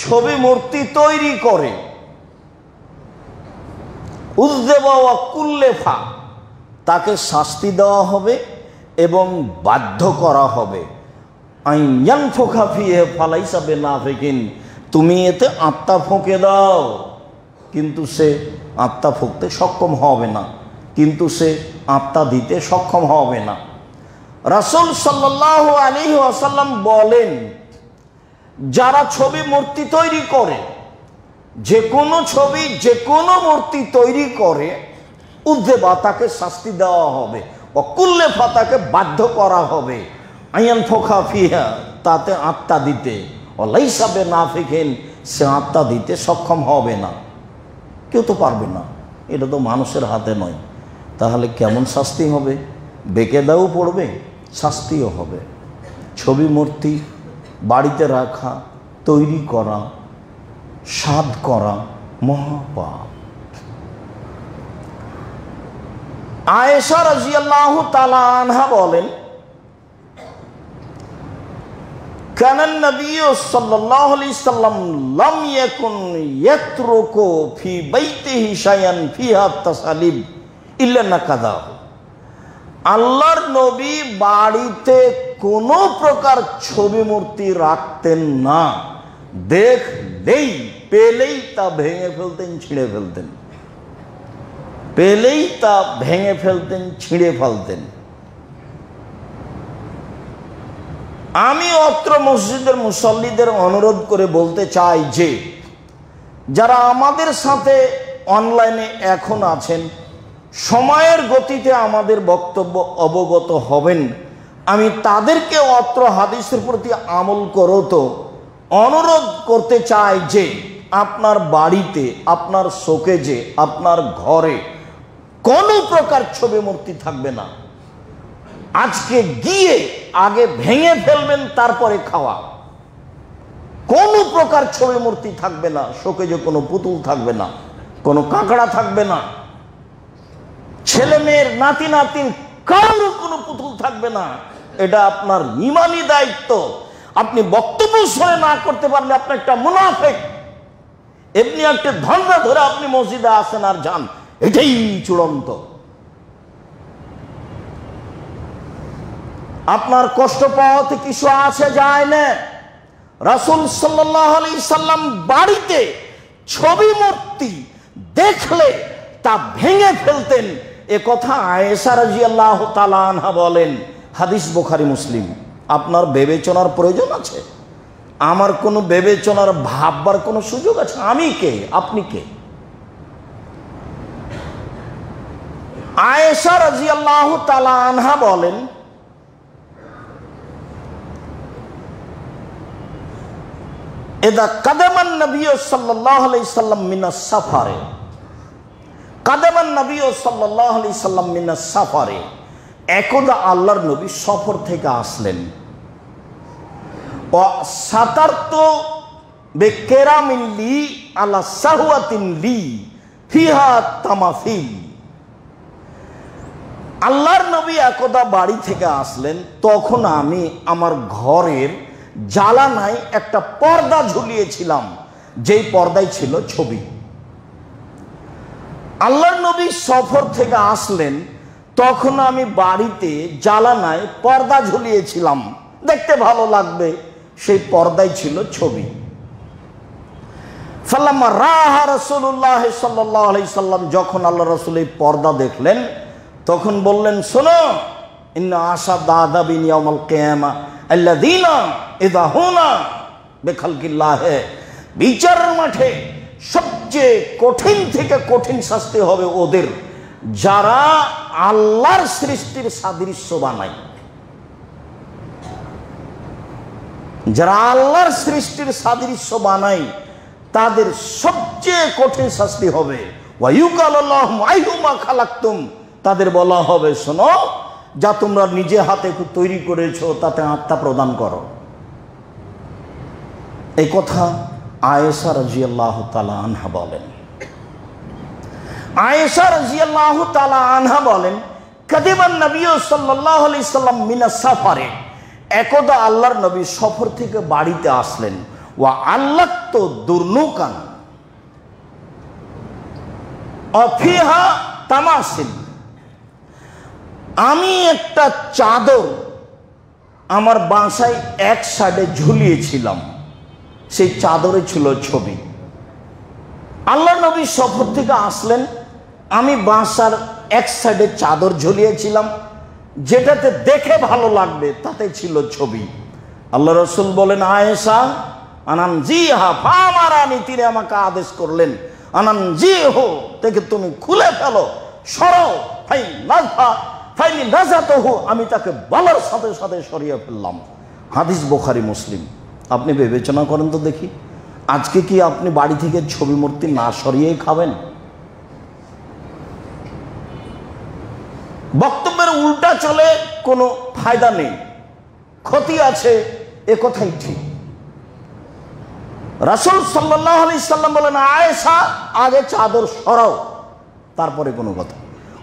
ছবি মূর্তি তৈরি করে, উযযিবা ওয়া কুল্লিফা, তাকে শাস্তি দেওয়া হবে এবং বাধ্য করা হবে। আইন ইয়ানফুখা ফিহি ফালাইসা বিনাফিকিন, তুমি এতে আত্মা ফুঁকে দাও, কিন্তু সে আত্মা ফুঁকতে সক্ষম হবে না, কিন্তু সে আত্মা দিতে সক্ষম হবে না। রাসূল সাল্লাল্লাহু আলাইহি ওয়াসাল্লাম বলেন, যারা ছবি মূর্তি তৈরি করে, যে কোনো ছবি যে কোনো মূর্তি তৈরি করে, উযযিবা, তাকে শাস্তি দেওয়া হবে, ওয়া কুল্লিফা, তাকে বাধ্য করা হবে, আইয়ানফুখা ফিহা, তাতে আত্মা দিতে, ওয়া লাইসা বিনাফিকিন, সে আত্মা দিতে সক্ষম হবে না, কেউ তো পারবে না, এটা তো মানুষের হাতে নয়। তাহলে কেমন শাস্তি হবে? বেকেদাও পড়বে, শাস্তিও হবে। ছবি মূর্তি বাড়িতে রাখা, তৈরি করা, সাধ করা মহাপাপ। আয়েশা রাদিয়াল্লাহু তাআলা আনহা বলেন, কানান নবী সাল্লাল্লাহু আলাইহি সাল্লাম লাম ইয়াকুন ইয়াতরুকু ফি বাইতিহি শাইআন ফিহা তাসালিব ইল্লা নাকাদাহু। আল্লাহর নবী বাড়িতে কোনো প্রকার ছবি মূর্তি রাখতেন না, দেখলেই পেলেই তা ভেঙে ফেলতেন, ছিঁড়ে ফেলতেন, পেলেই তা ভেঙে ফেলতেন, ছিঁড়ে ফেলতেন। আমি অত্র মসজিদের মুসল্লিদের অনুরোধ করে বলতে চাই যে, যারা আমাদের সাথে অনলাইনে এখন আছেন, সময়ের গতিতে আমাদের বক্তব্য অবগত হবেন, আমি তাদেরকে অত্র হাদিসের প্রতি আমল করত অনুরোধ করতে চাই যে, আপনার বাড়িতে, আপনার শোকেজে, আপনার ঘরে কোনো প্রকার ছবি মূর্তি থাকবে না। আজকে গিয়ে আগে ভেঙে ফেলবেন, তারপরে খাওয়া। কোনো প্রকার ছবি মূর্তি থাকবে না, শোকেজে কোনো পুতুল থাকবে না, কোনো কাঁকড়া থাকবে না, ছেলে মেয়ের, নাতি নাতির কারো কোনো পুতুল থাকবে না। এটা আপনার ঈমানি দায়িত্ব। আপনি বক্তব্য শুনে না করতে পারলে আপনি একটা মুনাফিক। এমনি একটা ধন্যা ধরে আপনি মসজিদে আসেন আর যান, এটাই চূড়ান্ত। আপনার কষ্ট পাওয়াতে কিছু আসে যায় না। রাসূল সাল্লাল্লাহু আলাইহি সাল্লাম বাড়িতে ছবি মূর্তি দেখলে তা ভেঙে ফেলতেন, এ কথা আয়েশা রাদিয়াল্লাহু তাআলা আনহা বলেন। হাদিস বুখারী মুসলিম। আপনার বিবেচনার প্রয়োজন আছে? আমার কোনো বিবেচনার ভাববার কোনো সুযোগ আছে? আমি কে, আপনি কে? আয়েশা রাদিয়াল্লাহু তাআলা আনহা বলেন, ইদা কাদামান নবী সাল্লাল্লাহু আলাইহি সাল্লাম মিনাস সাফারে, কাদামান নবী সাল্লাল্লাহু আলাইহি সাল্লাম মিনাস সাফারে, একদা আল্লাহর নবী সফর থেকে আসলেন। ওয়া সাতারতু বিকিরামিন লি আলা সাহওয়াতিন লি ফিহা তামাসিল। আল্লাহর নবী একদা বাড়ি থেকে আসলেন, তখন আমি আমার ঘরের জানালায় একটা পর্দা ঝুলিয়েছিলাম, যেই পর্দায় ছিল ছবি। আল্লাহর নবী সফর থেকে আসলেন, তখন আমি বাড়িতে জানালায় পর্দা ঝুলিয়েছিলাম, দেখতে ভালো লাগবে, সেই পর্দায় ছিল ছবি। ফালাম্মা রাআহা রাসূলুল্লাহ সাল্লাল্লাহু আলাইহি সাল্লাম, যখন আল্লাহ রাসূল এই পর্দা দেখলেন, তখন বললেন, শোনো, ইন্না আশাদ্দা আযাবিন ইয়াউমাল কিয়ামা আল্লাযীনা ইযা হুনা বিখালকিল্লাহ, বিচারের মাঠে সবচেয়ে কঠিন থেকে কঠিন শাস্তি হবে ওদের, যারা আল্লাহর সৃষ্টির সাদৃশ্য বানায়। যারা আল্লাহর সৃষ্টির সাদৃশ্য বানায় তাদের সবচেয়ে কঠিন শাস্তি হবে। ওয়া ইউকালু লাহুম আইহুমা খালাকতুম, তাদের বলা হবে, শোনো, যা তোমরা নিজে হাতে তৈরি করেছো তাতে আত্মা প্রদান করো। এই কথা আয়েশা রাদিয়াল্লাহু তাআলা আনহা বলেন। আয়েশা রাদিয়াল্লাহু তাআলা আনহা বলেন, কাদিমান নবী সাল্লাল্লাহু আলাইহি সাল্লাম মিনাস সাফারে, একদা আল্লাহর নবী সফর থেকে বাড়িতে আসলেন। ওয়া আল্লাক্তু দুরনুকান অফিহা তামাসিল, আমি একটা চাদর আমার বাসায় এক সাইডে ঝুলিয়েছিলাম, সেই চাদরে ছিল ছবি। আল্লাহ নবী সফর থেকে আসলেন, আমি বাসার এক সাইডে চাদর ঝুলিয়েছিলাম, যেটাতে দেখে ভালো লাগবে তাতে ছিল ছবি। আল্লাহ রসুল বলেন, আয়েশা আনান জি হা ফামারানি, তিনি আমাকে আদেশ করলেন আনান জি হো, থেকে তুমি খুলে ফেলো, সরাও, ফাই নাজা ফাইনি নাজাতহু, আমি তাকে বলার সাথে সাথে সরিয়ে ফেললাম। হাদিস বুখারী মুসলিম। আপনি বিবেচনা করেন তো দেখি, আজকে কি আপনি বাড়ি থেকে ছবি মূর্তি না সরিয়েই খাবেন? বক্তব্যের উল্টা চলে কোনো ফায়দা নেই, ক্ষতি আছে, এ কথাই ঠিক। রাসূল সাল্লাল্লাহু আলাইহি সাল্লাম বলেন, আয়েশা আগে চাদর সরাও, তারপরে কোনো কথা।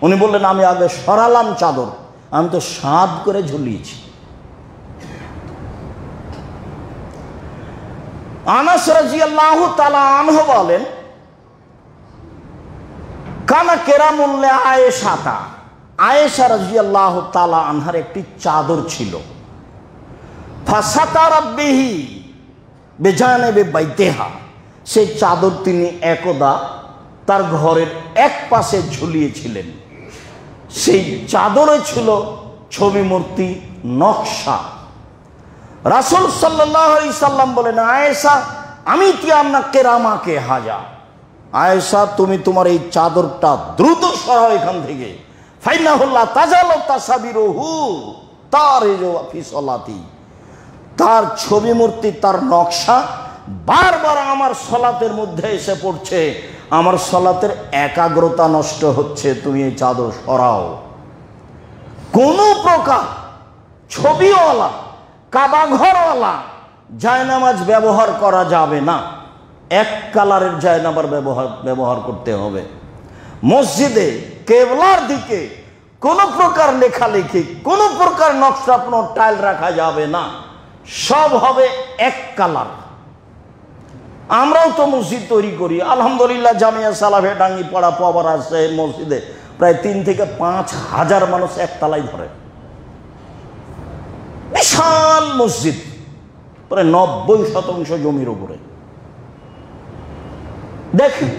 উনি বললেন, আমি আগে সরালাম চাদর, আমি তো সাদ করে ঝুলিয়েছি। আনাস রাদিয়াল্লাহু তাআলা আনহু বলেন, কানা কেরামুল্লাহ আয়েশাতা, আয়েশা রাদিয়াল্লাহু তাআলা আনহার একটি চাদর ছিল। ফাসাতারা বিহি বেজানেবে বাইতেহা, সেই চাদর তিনি একদা তার ঘরের এক পাশে ঝুলিয়েছিলেন। সেই চাদরে ছিল ছবি মূর্তি নকশা। রাসূল সাল্লাল্লাহু আলাইহি সাল্লাম বলেন, আয়েশা আমি তিয়ান্না কেরামাকে হাজা, আয়েশা তুমি তোমার এই চাদরটা দ্রুত সরাও এখান থেকে। ফাইনাহুল্লাহ তাজাল তাসাবিরুহু তারিজু ফি সলাতি, তার ছবি মূর্তি, তার নকশা বারবার আমার সলাতের মধ্যে এসে পড়ছে, আমার সলাতের একাগ্রতা নষ্ট হচ্ছে, তুমি এই চাদর সরাও। কোন প্রকার ছবিওয়ালা কাবাঘরওয়ালা জায়নামাজ ব্যবহার করা যাবে না, এক কালারের জায়নামাজ ব্যবহার করতে হবে। মসজিদে কেবলার দিকে কোন প্রকার লেখালেখি, কোন প্রকার নকশা, কোনো টাইল রাখা যাবে না, সব হবে এক কালার। আমরাও তো মসজিদ তৈরি করি, আলহামদুলিল্লাহ জামিয়া সালাফে ডাঙ্গি পাড়া পাওয়ার আছে মসজিদে প্রায় 3 থেকে 5 হাজার মানুষ একতলায় ধরে, বিশাল মসজিদ, প্রায় 90% জমির উপরে। দেখেন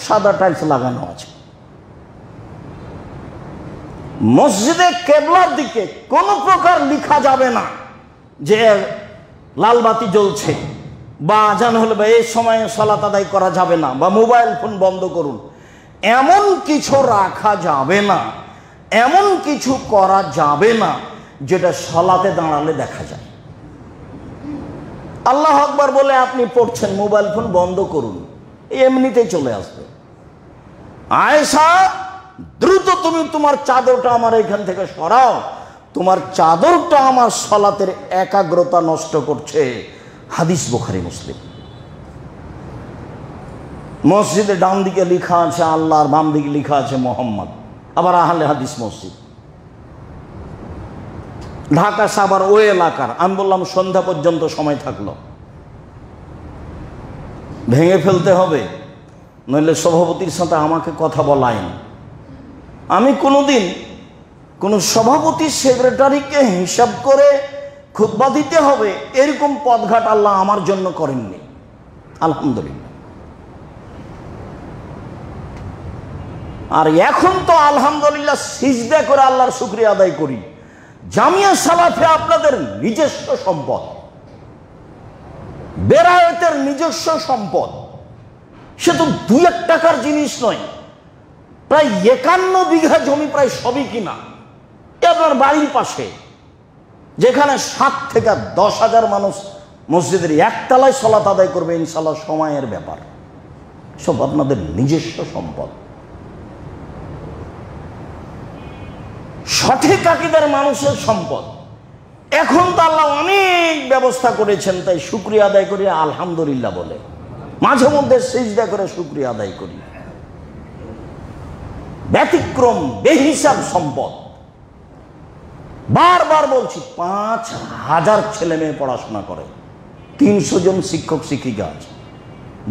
সাদা টাইলস লাগানো আছে। মসজিদে কেবলার দিকে কোন প্রকার লেখা যাবে না যে লাল বাতি জ্বলছে, বা আজান হলে বা এই সময়ে সালাত আদায় করা যাবে না, বা মোবাইল ফোন বন্ধ করুন, এমন কিছু রাখা যাবে না, এমন কিছু করা যাবে না যেটা সালাতে দাঁড়ালে দেখা যায়। আল্লাহু আকবার বলে আপনি পড়ছেন, মোবাইল ফোন বন্ধ করুন, এমনিতেই চলে আসবে। আয়েশা দ্রুত তুমি তোমার চাদরটা আমার এখান থেকে সরাও, তোমার চাদরটা আমার সালাতের একাগ্রতা নষ্ট করছে। হাদিস বুখারী মুসলিম। মসজিদে ডান দিকে লেখা আছে আল্লাহ, আর বাম দিকে লেখা আছে মোহাম্মদ, আবার আহলে হাদিস মসজিদ। ঢাকা সাভার ওই এলাকার, আমি বললাম সন্ধ্যা পর্যন্ত সময় থাকলো, ভেঙে ফেলতে হবে, নইলে সভাপতির সাথে আমাকে কথা বলায়। আমি কোনোদিন কোনো সভাপতি সেক্রেটারিকে হিসাব করে খুতবা দিতে হবে এরকম পথঘাট আল্লাহ আমার জন্য করেননি, আলহামদুলিল্লাহ। আর এখন তো আলহামদুলিল্লাহ সিজদা করে আল্লাহর শুকরিয়া আদায় করি, জামিয়া সালাফে আপনাদের নিজস্ব সম্পদ, বেরায়েতের নিজস্ব সম্পদ, সে তো 2-1 টাকার জিনিস নয়, প্রায় 51 বিঘা জমি, প্রায় সবই কিনা। আপনার বাড়ির পাশে যেখানে 7 থেকে 10 হাজার মানুষ মসজিদের একতলায় সালাত আদায় করবে, ইনশাআল্লাহ সময়ের ব্যাপার, সব আপনাদের নিজস্ব সম্পদ। সঠিক আকীদার মানুষের সম্পদ। এখন তো আল্লাহ অনেক ব্যবস্থা করেছেন, তাই শুকরিয়া আদায় করি, আলহামদুলিল্লাহ বলে মাঝে মধ্যে সিজদা করে শুকরিয়া আদায় করি। ব্যতিক্রম বেহিসাব সম্পদ। বারবার বলছি, 5000 ছেলে মেয়ে পড়াশোনা করে, 300 জন শিক্ষক শিক্ষিকা আছে,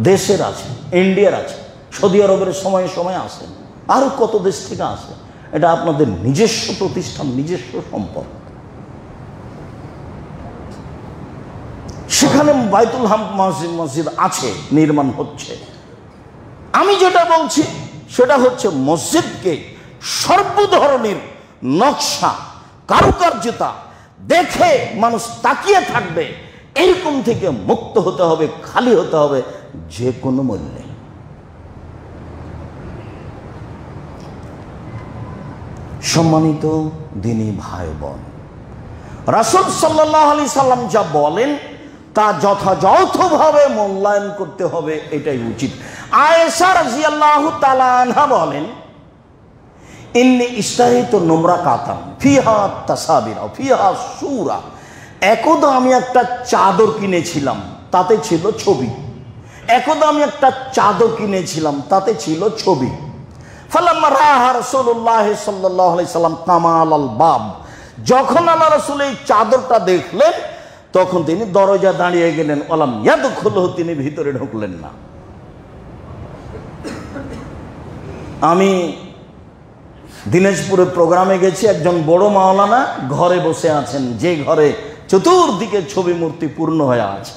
দেশের আছে, ইন্ডিয়ার আছে, সৌদি আরবের সময়ে সময়ে আসে, আরো কত দেশ থেকে আসে। এটা আপনাদের নিজস্ব প্রতিষ্ঠান, নিজস্ব সম্পদ। সেখানে বাইতুল হাম মসজিদ আছে, নির্মাণ হচ্ছে। আমি যেটা বলছি সেটা হচ্ছে মসজিদকে সর্ব ধরনের নকশা, কারুকার্যতা দেখে মানুষ তাকিয়ে থাকবে, এরকম থেকে মুক্ত হতে হবে, খালি হতে হবে যে কোনো মূল্যে। সম্মানিত দিনী ভাই বোন, রাসূল সাল্লাল্লাহু আলাইহি সাল্লাম যা বলেন তা যথাযথভাবে মূল্যায়ন করতে হবে, এটাই উচিত। আয়েশা রাদিয়াল্লাহু তাআলা আনহা বলেন, ইন্নী ইশতারিতু নুমরাকাতান ফিহা তাসাবিরা ফিহা সূরা। একদা আমি একটা চাদর কিনেছিলাম, তাতে ছিল ছবি। একদা আমি একটা চাদর কিনেছিলাম, তাতে ছিল ছবি। ফালাম্মা রাআহা রাসূলুল্লাহ সাল্লাল্লাহু আলাইহি সাল্লাম কামাল আল বাব, যখন আল্লাহ রাসূল এই চাদরটা দেখলেন তখন তিনি দরজা দাঁড়িয়ে গেলেন। ওয়ালাম ইয়াদখুলহু, তিনি ভিতরে ঢুকলেন না। আমি দিনাজপুরে প্রোগ্রামে গেছি, একজন বড় মাওলানা ঘরে বসে আছেন, যে ঘরে চতুর্দিকে ছবি মূর্তি পূর্ণ হয়ে আছে।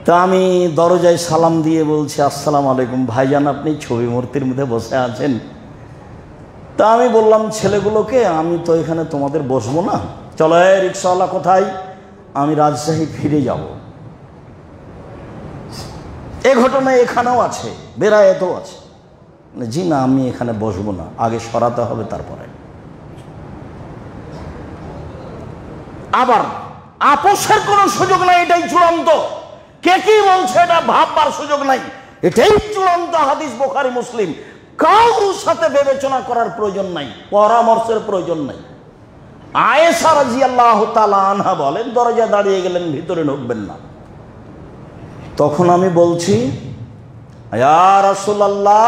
তা আমি দরজায় সালাম দিয়ে বলছি, আসসালামু আলাইকুম ভাইজান, আপনি ছবি মূর্তির মধ্যে বসে আছেন। তা আমি বললাম ছেলেগুলোকে, আমি তো এখানে তোমাদের বসবো না, চলো রিক্সাওয়ালা কোথায়, আমি রাজশাহী ফিরে যাব। এ ঘটনা এখানেও আছে, বেরায়েতেও আছে। জি না, আমি এখানে বসবো না, আগে সরাতে হবে তারপরে। আবার আপোষের কোনো সুযোগ নাই, এটাই চূড়ান্ত। কে কি বলছে এটা ভাববার সুযোগ নাই, এটাই চূড়ান্ত হাদিস, বুখারী মুসলিম। কারোর সাথে বিবেচনা করার প্রয়োজন নাই, পরামর্শের প্রয়োজন নাই। আয়েশা রাদিয়াল্লাহু তাআলা আনহা বলেন, দরজা দাঁড়িয়ে গেলেন, ভিতরে ঢুকবেন না। তখন আমি বলছি, ইয়া রাসূলুল্লাহ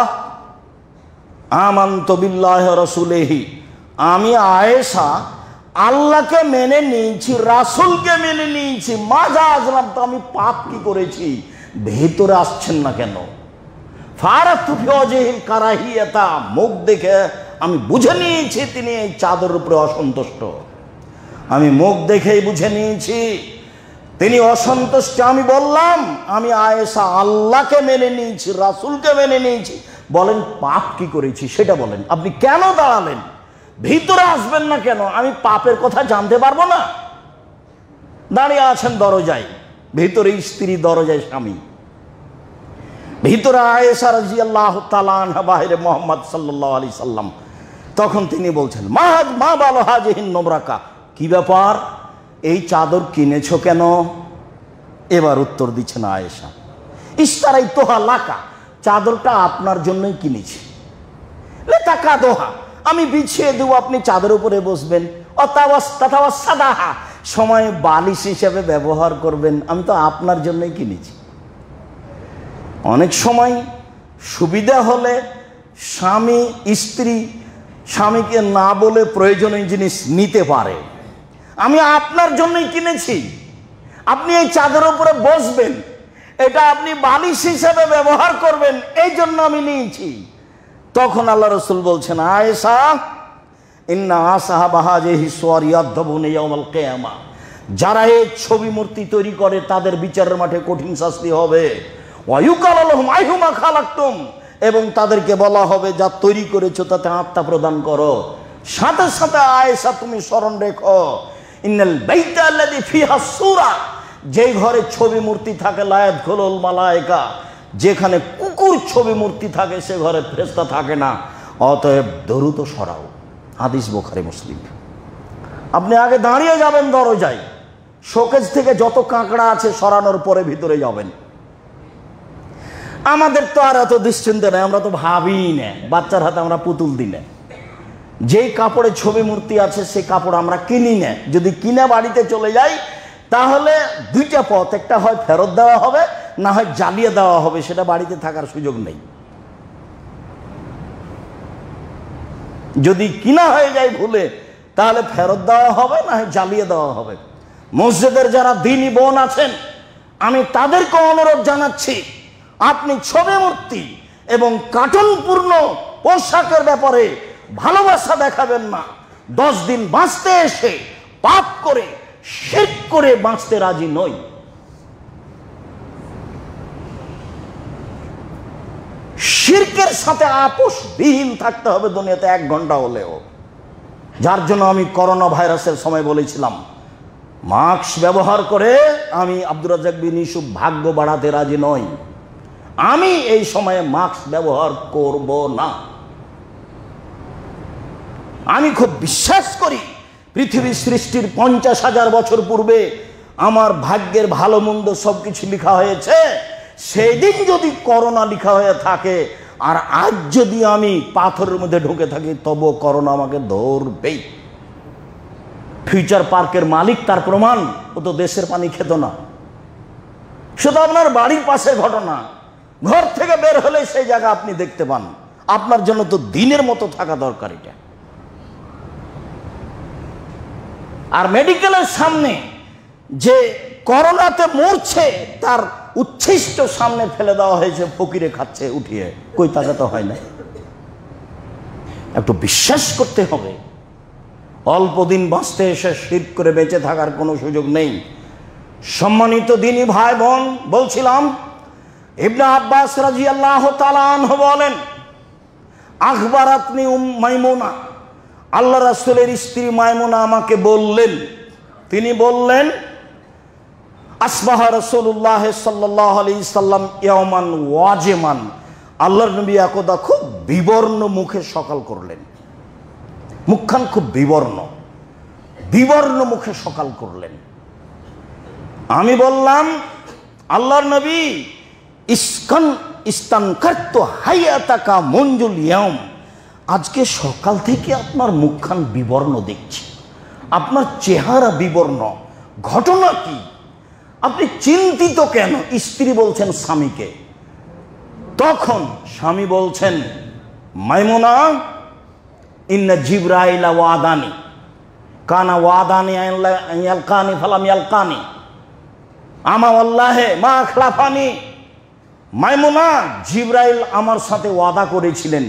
আমানতু বিল্লাহি ওয়া রাসূলিহি, আমি আয়েশা আল্লাহকে মেনে নিয়েছি, রাসূলকে মেনে নিয়েছি, মাজা আজলাম, তো আমি পাপ কি করেছি, ভেতরে আসছেন না কেন? ফারাতু ফি ওয়াজহিল কারাহিয়াতা, মুখ দেখে আমি বুঝে নিয়েছি তিনি এই চাদরের উপরে অসন্তুষ্ট। আমি মুখ দেখেই বুঝে নিয়েছি তিনি অসন্তুষ্ট। আমি বললাম, আমি আয়েশা আল্লাহকে মেনে নিয়েছি, রাসূলকে মেনে নিয়েছি, বলেন পাপ কি করেছি সেটা বলেন। আপনি কেন দাঁড়ালেন, ভিতরে আসবেন না কেন? আমি পাপের কথা জানতে পারবো না? দাঁড়িয়ে আছেন দরজায়, ভিতরে স্ত্রী, দরজায় স্বামী, ভিতরে আয়েশা রাদিয়াল্লাহু তাআলা আনহা, বাহিরে মুহাম্মদ সাল্লাল্লাহু আলাইহি সাল্লাম। তখন তিনি বলছেন, মা বালো হাজিহিন নুমরাকা, কি ব্যাপার, এই চাদর কিনেছো কেন? এবার উত্তর দিচ্ছেন আয়েশা, ইশতারাইতুহা লাকা, চাদরটা আপনার জন্যই কিনেছি। লিতাকাদুহা, আমি বিছিয়ে দেবো, আপনি চাদর উপরে বসবেন। অতাওয়াসাদাহা, সময় বালিশ হিসেবে ব্যবহার করবেন, আমি তো আপনার জন্যই কিনেছি। অনেক সময় সুবিধা হলে স্বামী স্ত্রী স্বামীকে না বলে প্রয়োজনীয় জিনিস নিতে পারে। আমি আপনার জন্যই কিনেছি, আপনি এই চাদর উপরে বসবেন, এটা আপনি বালিশ হিসেবে ব্যবহার করবেন, এই জন্য আমি নিয়েছি। তখন আল্লাহ রাসূল বলছেন, আয়েশা ইন্না আসহাবা হাযিহি সুওয়ার ইয়াদবুনা ইয়াউমাল কিয়ামা, যারা এই ছবি মূর্তি তৈরি করে তাদের বিচারের মাঠে কঠিন শাস্তি হবে। ওয়া ইউকালু লাহুম আইহুমা খালাকতুম, এবং তাদেরকে বলা হবে যা তৈরি করেছো তাতে আত্মা প্রদান করো। সাথে সাথে আয়েশা তুমি স্মরণ রেখো, ইন্নাল বাইতা আল্লাযী ফিহা সূরা, যে ঘরে ছবি মূর্তি থাকে, লা ইয়াদখুলুল মালায়েকা, যেখানে কুকুর ছবি মূর্তি থাকে সে ঘরে ফেরেশতা থাকে না। অতএব দ্রুত সরাও। হাদিস বুখারী মুসলিম। আপনি আগে দাঁড়িয়ে যাবেন দরজায়, শোকেজ থেকে যত কাঁকড়া আছে সরানোর পরে ভিতরে যাবেন। আমাদের তো আর এত দুশ্চিন্তা নেই, আমরা তো ভাবি না, বাচ্চার হাতে আমরা পুতুল দিই না। যেই কাপড়ে ছবি মূর্তি আছে সেই কাপড় আমরা কিনি না। যদি কিনে বাড়িতে চলে যাই তাহলে দুইটা পথ, একটা হয় ফেরত দেওয়া হবে, না হয় জ্বালিয়ে দেওয়া হবে, সেটা বাড়িতে থাকার সুযোগ নেই। যদি কিনা হয়ে যায় ভুলে, তাহলে ফেরত দেওয়া হবে, না হয় জ্বালিয়ে দেওয়া হবে। মসজিদের যারা দ্বীনি বোন আছেন, আমি তাদেরকে অনুরোধ জানাচ্ছি, আপনি ছবি মূর্তি এবং কার্টুনপূর্ণ পোশাকের ব্যাপারে ভালোবাসা দেখাবেন না। 10 দিন বাঁচতে এসে পাপ করে শিরক করে বাঁচতে রাজি নই। শিরকের সাথে আপোষবিহীন থাকতে হবে দুনিয়াতে 1 ঘন্টা হলেও। যার জন্য আমি করোনা ভাইরাসের সময় বলেছিলাম, মাস্ক ব্যবহার করে আমি আব্দুর রাজ্জাক বিন ইউসুফ ভাগ্য বাড়াতে রাজি নই। আমি এই সময়ে মাস্ক ব্যবহার করব না। আমি খুব বিশ্বাস করি পৃথিবী সৃষ্টির 50,000 বছর পূর্বে আমার ভাগ্যের ভালো মন্দ সবকিছু লেখা হয়েছে। সেই দিন যদি করোনা লেখা হয়ে থাকে আর আজ যদি আমি পাথরের মধ্যে ঢুকে থাকি, তবু করোনা আমাকে ধরবেই। ফিউচার পার্কের মালিক তার প্রমাণ, ও তো দেশের পানি খেত না। শুধু আপনার বাড়ির পাশে ঘটনা, ঘর থেকে বের হলে সেই জায়গা আপনি দেখতে পান। আপনার জন্য তো দিনের মতো থাকা দরকার এটা। আর মেডিকেলের সামনে যে করোনাতে মরছে তার উচ্ছিষ্ট সামনে ফেলে দেওয়া হয়েছে, ফকিরে খাচ্ছে উঠিয়ে, কই টাকা তো হয় না। একটু বিশ্বাস করতে হবে, অল্প দিন বাঁচতে এসে শিরক করে বেঁচে থাকার কোনো সুযোগ নেই। সম্মানিত দিনী ভাই বোন, বলছিলাম ইবনে আব্বাস রাদিয়াল্লাহু তাআলা আনহু বলেন, আখবারাতনি মাইমুনা, আল্লাহ রাসূলের স্ত্রী মাইমুনা আমাকে বললেন, তিনি বললেন, আসবাহা রাসূলুল্লাহ সাল্লাল্লাহু আলাইহি সাল্লাম ইয়াওমান ওয়াজিমান, আল্লাহর নবী একদা খুব বিবর্ণ মুখে সকাল করলেন। মুখখান খুব বিবর্ণ মুখে সকাল করলেন। আমি বললাম, আল্লাহর নবী, ইস্তানকারতু হায়াতাকা মুনজুল ইয়াউম, আজকে সকাল থেকে আপনার মুখখান বিবর্ণ দেখছি, আপনার চেহারা বিবর্ণ, ঘটনা কি? আপনি চিন্তিত কেন? স্ত্রী বলছেন স্বামীকে। তখন স্বামী বলছেন, মাইমুনা, ইন্না জিবরাইল ওয়াদানি কানা ওয়াদানি ইয়ালকানি ফালাম ইয়ালকানি আমা আল্লাহে মা খলাফানি। মাইমুনা, জিবরাইল আমার সাথে ওয়াদা করেছিলেন,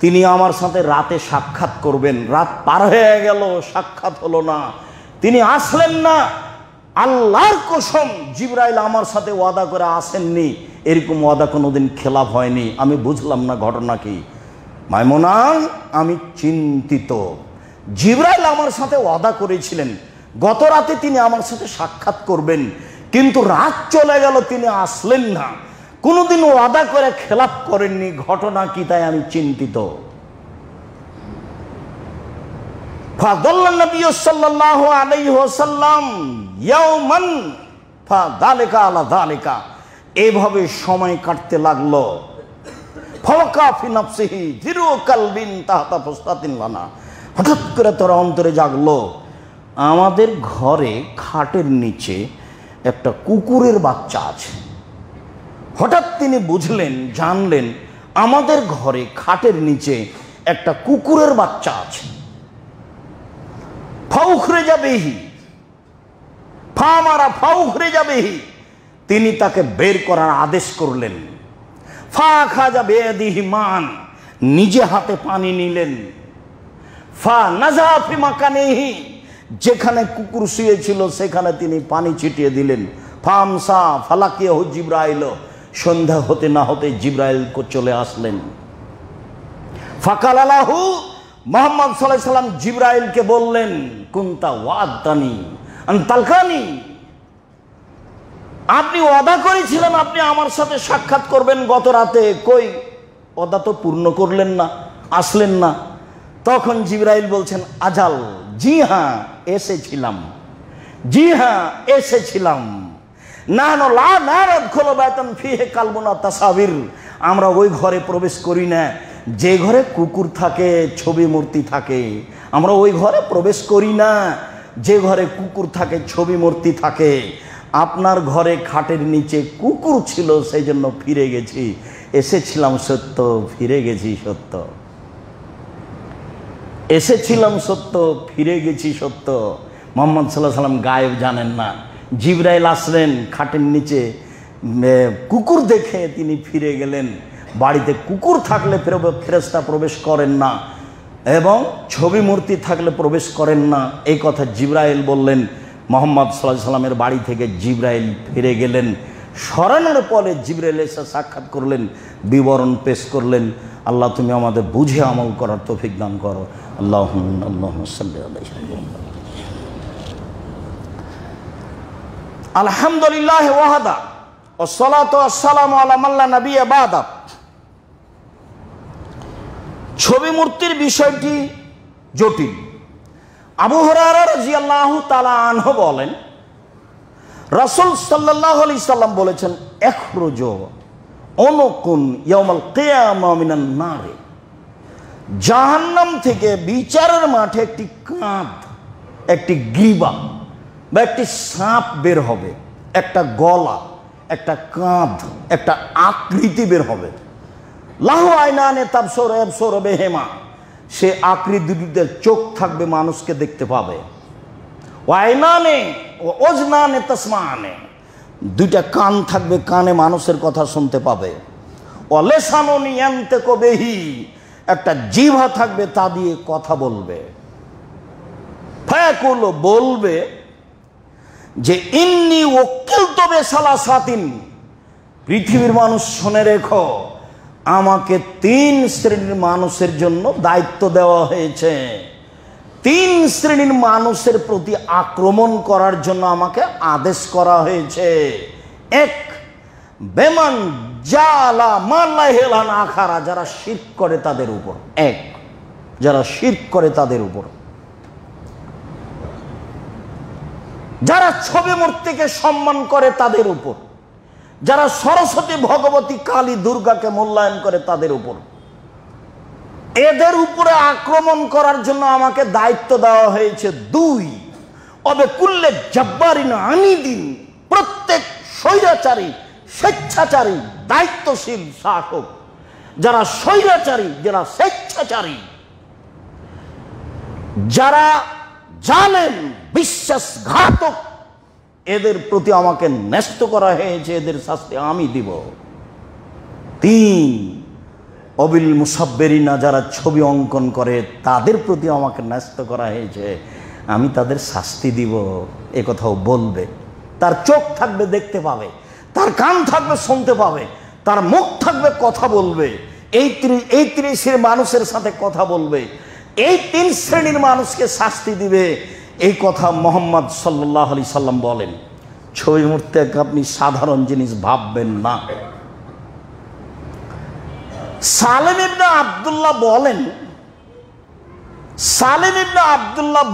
তিনি আমার সাথে রাতে সাক্ষাৎ করবেন। রাত পার হয়ে গেল, সাক্ষাৎ হলো না, তিনি আসলেন না। আল্লাহর কসম, জিবরাইল আমার সাথে ওয়াদা করে আসেননি, এরকম ওয়াদা কোনোদিন খেলাফ হয়নি। আমি বুঝলাম না ঘটনা কি। মাইমুনা, আমি চিন্তিত। জিবরাইল আমার সাথে ওয়াদা করেছিলেন গত রাতে তিনি আমার সাথে সাক্ষাৎ করবেন, কিন্তু রাত চলে গেল, তিনি আসলেন না, কোনোদিন ওয়াদা করে খেলাফ করেননি, ঘটনা কি? তাই আমি চিন্তিত। ফাদাল্লান নবী সাল্লাল্লাহু আলাইহি ওয়াসাল্লাম ইয়াওমান ফাদালিকা আলা যালিকা, এইভাবে সময় কাটতে লাগলো। ফাওয়াকা ফি নাফসিহি জিরু কালবিন তাহতা ফুসতাতিন লানা, হঠাৎ করে তার অন্তরে জাগলো, আমাদের ঘরে খাটের নিচে একটা কুকুরের বাচ্চা আছে। হঠাৎ তিনি বুঝলেন, জানলেন, আমাদের ঘরে খাটের নিচে একটা কুকুরের বাচ্চা আছে। ফাউখরে যাবেহি, ফামারা ফাউখরে যাবেহি, তিনি তাকে বের করার আদেশ করলেন। ফা খাজা বেয়াদিহি মান, নিজে হাতে পানি নিলেন। ফা নাজা ফি মাকানিহি, যেখানে কুকুর শুয়েছিল সেখানে তিনি পানি ছিটিয়ে দিলেন। ফামসা ফালাকিয়াহু জিবরাইল, সন্ধ্যা হতে না হতে জিবরাইল চলে আসলেন। ফাকালালাহু, মুহাম্মদ সাল্লাল্লাহু আলাইহি সাল্লাম জিবরাইলকে বললেন, কুনতা ওয়াদানি আন তালকানি, আপনি ওয়াদা করেছিলেন আপনি আমার সাথে সাক্ষাৎ করবেন গত রাতে, কই ওয়াদা তো পূর্ণ করলেন না, আসলেন না। তখন জিবরাইল বলছেন, আজাল, জি হ্যাঁ এসেছিলাম, জি হ্যাঁ এসেছিলাম। নাহনু লা নাদখুলু বাইতান ফিহি কালবুন ওয়া তাসাবির, আমরা ওই ঘরে প্রবেশ করি না যে ঘরে কুকুর থাকে, ছবি মূর্তি থাকে। আমরা ওই ঘরে প্রবেশ করি না যে ঘরে কুকুর থাকে, ছবি মূর্তি থাকে। আপনার ঘরে খাটের নিচে কুকুর ছিল, সেই জন্য ফিরে গেছি। এসেছিলাম সত্য, ফিরে গেছি সত্য। এসেছিলাম সত্য, ফিরে গেছি সত্য। মুহাম্মদ সাল্লাল্লাহু আলাইহি সাল্লাম গায়েব জানেন না, জিবরাইল আসলেন, খাটের নিচে কুকুর দেখে তিনি ফিরে গেলেন। বাড়িতে কুকুর থাকলে ফেরেশতা প্রবেশ করেন না এবং ছবি মূর্তি থাকলে প্রবেশ করেন না, এই কথা জিবরাইল বললেন। মুহাম্মদ সাল্লাল্লাহু আলাইহি সাল্লামের বাড়ি থেকে জিবরাইল ফিরে গেলেন। সরানোর পরে জিবরাইল এসে সাক্ষাৎ করলেন, বিবরণ পেশ করলেন। আল্লাহ তুমি আমাদের বুঝে আমল করার তৌফিক দান করো। আল্লাহুম্মা সাল্লি আলাইহি আলহামদুলিল্লাহ ওয়াহদা ওয়াসসালাতু ওয়াসসালামু আলা মান লা নাবিয়্যা বা'দা। ছবি মূর্তির বিষয়টি জটিল। আবু হুরায়রা রাদিয়াল্লাহু তাআলা আনহু বলেন, রাসূল সাল্লাল্লাহু আলাইহি সাল্লাম বলেছেন, ইখরুজু উনুকুন ইয়াউমাল কিয়ামা মিনান নার। জাহান্নাম থেকে বিচারের মাঠে একটি কাঁধ, একটি গ্রীবা বা একটি সাপ বের হবে, একটা গলা, একটা কাঁধ, একটা আকৃতি বের হবে। লাহু আইনানে তাবসুরু ইয়াবসুরু বিহিমা, সে আকৃতি দুটিতে চোখ থাকবে, মানুষকে দেখতে পাবে। ওয়া আইনানে ওয়া উজনানে তাসমানে, দুইটা কান থাকবে, কানে মানুষের কথা শুনতে পাবে। ওয়া লিসানুন ইয়ানতিকু বিহি, একটা জিহ্বা থাকবে, তা দিয়ে কথা বলবে। ফায়াকুলু, বলবে যে ইন্নী ওয়াক্কিলতু বিসালাসাতিন, পৃথিবীর মানুষ শুনে রেখো, আমাকে 3 শ্রেণীর মানুষের জন্য দায়িত্ব দেওয়া হয়েছে। 3 শ্রেণীর মানুষের প্রতি আক্রমণ করার জন্য আমাকে আদেশ করা হয়েছে। 1, বেমান জালা মাল্লাহিলান আখারা, যারা শিরক করে তাদের উপর। 1, যারা শিরক করে তাদের উপর, যারা ছবি মূর্তিকে সম্মান করে তাদের উপর, যারা সরস্বতী, ভগবতী, কালী, দুর্গাকে মূল্যায়ন করে তাদের উপর। এদের উপরে আক্রমণ করার জন্য আমাকে দায়িত্ব দেওয়া হয়েছে। 2, অবে কুল্লে জব্বারিন আনিদিন, প্রত্যেক স্বৈরাচারী, স্বেচ্ছাচারী, দায়িত্বশীল শাসক, যারা স্বৈরাচারী, যারা স্বেচ্ছাচারী, যারা জালেম, বিশ্বাসঘাতক, এদের প্রতি আমাকে ন্যস্ত করা হয়েছে, এদের শাস্তি আমি দিব। 3, অবিল মুসাব্বিরিনা, যারা ছবি অঙ্কন করে তাদের প্রতি আমাকে ন্যস্ত করা হয়েছে, আমি তাদের শাস্তি দিব। এ কথাও বলবে। তার চোখ থাকবে, দেখতে পাবে, তার কান থাকবে, শুনতে পাবে, তার মুখ থাকবে, কথা বলবে। এই 30 মানুষের সাথে কথা বলবে। এই 3 শ্রেণীর মানুষকে শাস্তি দিবে, এই কথা মুহাম্মদ সাল্লাল্লাহু আলাইহি সাল্লাম বলেন। ছবি মূর্তিকে আপনি সাধারণ জিনিস ভাববেন না। সালেম ইবনে আব্দুল্লাহ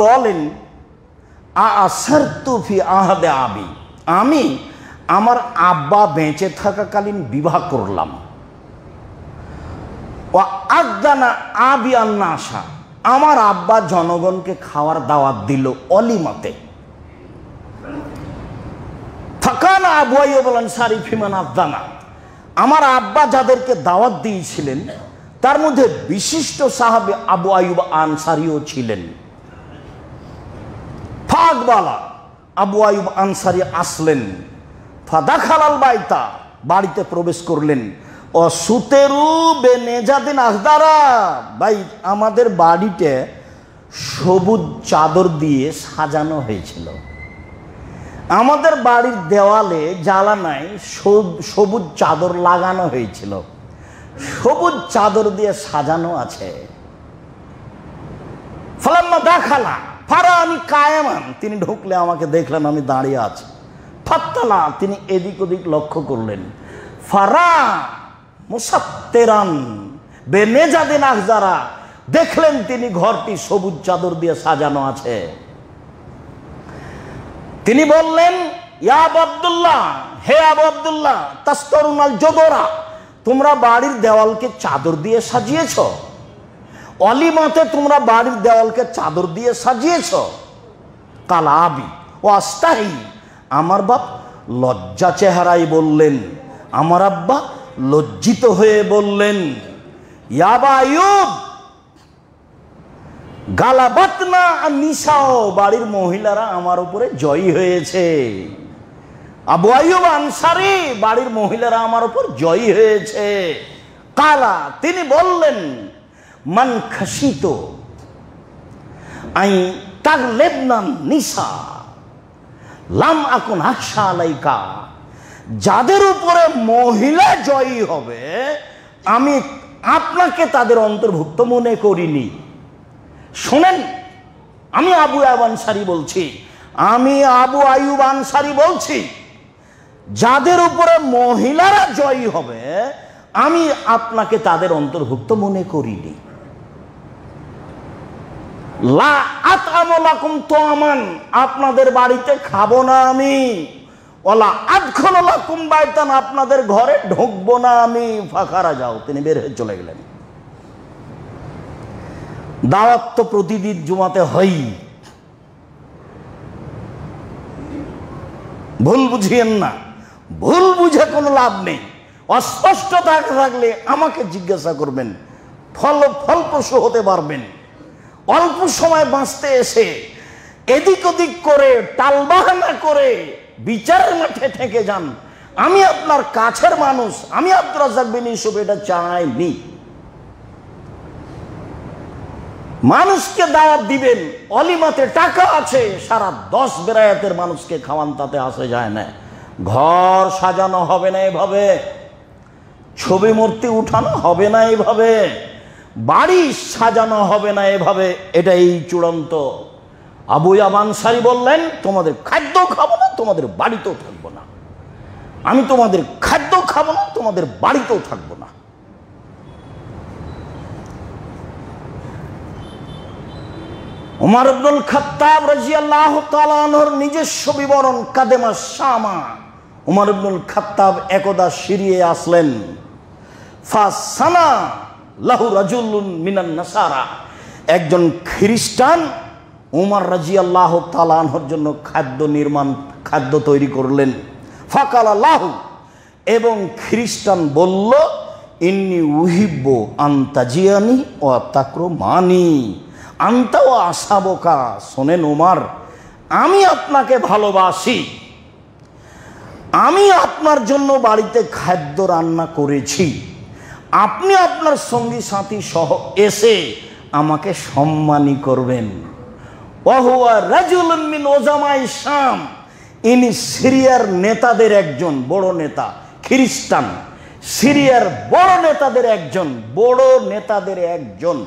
বলেন, আসারতু ফি আহাদে আবি, আমি আমার আব্বা বেঁচে থাকাকালীন বিবাহ করলাম। ওয়া আদানা আবি আন্নাসা, আমার আব্বা জনগণকে খাওয়ার দাওয়াত দিল অলিমাতে। ফাকানা আবু আইয়ুব আল আনসারী ফিমান আদানা, আমার আব্বা যাদেরকে দাওয়াত দিয়েছিলেন তার মধ্যে বিশিষ্ট সাহাবী আবু আইয়ুব আনসারীও ছিলেন। ফাকবালা, আবু আইয়ুব আনসারী আসলেন। ফাদাখালাল বাইতা, বাড়িতে প্রবেশ করলেন। ও সুতেরু বেনেজাদিন আখদারা, ভাই আমাদের বাড়িতে সবুজ চাদর দিয়ে সাজানো হয়েছিল। আমাদের বাড়ির দেওয়ালে জ্বালানায় সবুজ চাদর লাগানো হয়েছিল, সবুজ চাদর দিয়ে সাজানো আছে। ফালাম্মা দাখালা ফারানি কায়ামান, তিনি ঢুকলে আমাকে দেখলেন আমি দাঁড়িয়ে আছি। ফাত্তালা, তিনি এদিক ওদিক লক্ষ্য করলেন। ফারা মুসাত্তেরান বেনেজাদিন আখজারা, দেখলেন তিনি ঘরটি সবুজ চাদর দিয়ে সাজানো আছে। তিনি বললেন, ইয়া আবু আব্দুল্লাহ, হে আবু আব্দুল্লাহ, তাস্তরুনাল জোদরা, তোমরা বাড়ির দেওয়ালকে চাদর দিয়ে সাজিয়েছ, অলিমাতে তোমরা বাড়ির দেওয়ালকে চাদর দিয়ে সাজিয়েছ। কালা আবি ও আস্তাহি, আমার বাপ লজ্জা চেহারায় বললেন, আমার আব্বা লজ্জিত হয়ে বললেন, ইয়া আবা আইয়ুব গালাবাতনা নিসাও, বাড়ির মহিলারা আমার উপরে জয়ী হয়েছে। আবু আইয়ুব আনসারী, বাড়ির মহিলারা আমার উপর জয়ী হয়েছে। কালা, তিনি বললেন, মান খাসিত আই তাগলেবনা নিসা লাম আকুন আখশা আলাইকা। যাদের উপরে মহিলা জয়ী হবে আমি আপনাকে তাদের অন্তর্ভুক্ত মনে করিনি। শোনেন, আমি আবু আইয়ুব আনসারী বলছি, আমি আবু আইয়ুব আনসারী বলছি, যাদের উপরে মহিলারা জয়ী হবে আমি আপনাকে তাদের অন্তর্ভুক্ত মনে করিনি। লা আতআমু লাকুম তাআমান, আপনাদের বাড়িতে খাবো না আমি। ওয়ালা আদখুলু লাকুম বাইতান, আপনাদের ঘরে ঢুকবো না আমি। ফাখারা যাও, তিনি বের হয়ে চলে গেলেন। দাওয়াত তো প্রতিদিন জুমাতে হই, ভুল বুঝিয়েন না, ভুল বুঝে কোনো লাভ নেই। অস্পষ্টতা থাকলে আমাকে জিজ্ঞাসা করবেন, ফলপ্রসূ হতে পারবেন। অল্প সময় বাঁচতে এসে এদিক ওদিক করে টালবাহানা করে বিচারের মাঠে ঠেকে যান। আমি আপনার কাছের মানুষ, আমি আব্দুর রাজ্জাক বিন ইউসুফ এটা চাইনি। মানুষকে দাওয়াত দিবেন, অলিমাতে টাকা আছে, সারা 10 বেরায়াতের মানুষকে খাওয়ান, তাতে আসে যায় না। ঘর সাজানো হবে না এভাবে, ছবি মূর্তি উঠানো হবে না এভাবে, বাড়ি সাজানো হবে না এভাবে, এটাই চূড়ান্ত। আবু আইয়ুব আনসারী বললেন, তোমাদের খাদ্য খাবো না, তোমাদের বাড়িতেও থাকবো না। আমি তোমাদের খাদ্য খাবো না, তোমাদের বাড়িতেও থাকবো না। উমর ইবনুল খাত্তাব রাদিয়াল্লাহু তাআলা আনহুর নিজস্ব বিবরণ, কাদেমা শামা। উমর ইবনুল খাত্তাব একদা সিরিয়ে আসলেন। ফাসানা লাহু রাজুলুন মিনান নাসারা, একজন খ্রিস্টান উমর রাদিয়াল্লাহু তাআলা আনহুর জন্য খাদ্য তৈরি করলেন। ফাকালা লাহু, এবং খ্রিস্টান বলল, ইন্নী উহিব্বু আনতাজিয়ানি ওয়া তাকরুমানি আনতা ওয়া আসহাবুকা। শোনেন উমর, আমি আপনাকে ভালোবাসি, আমি আপনার জন্য বাড়িতে খাদ্য রান্না করেছি, আপনি আপনার সঙ্গী সাথী সহ এসে আমাকে সম্মানী করবেন। ওয়াহুয়া রাজুলুন মিন উজামাই শাম, ইনি সিরিয়ার নেতাদের একজন, বড় নেতা, খ্রিস্টান, সিরিয়ার বড় নেতাদের একজন।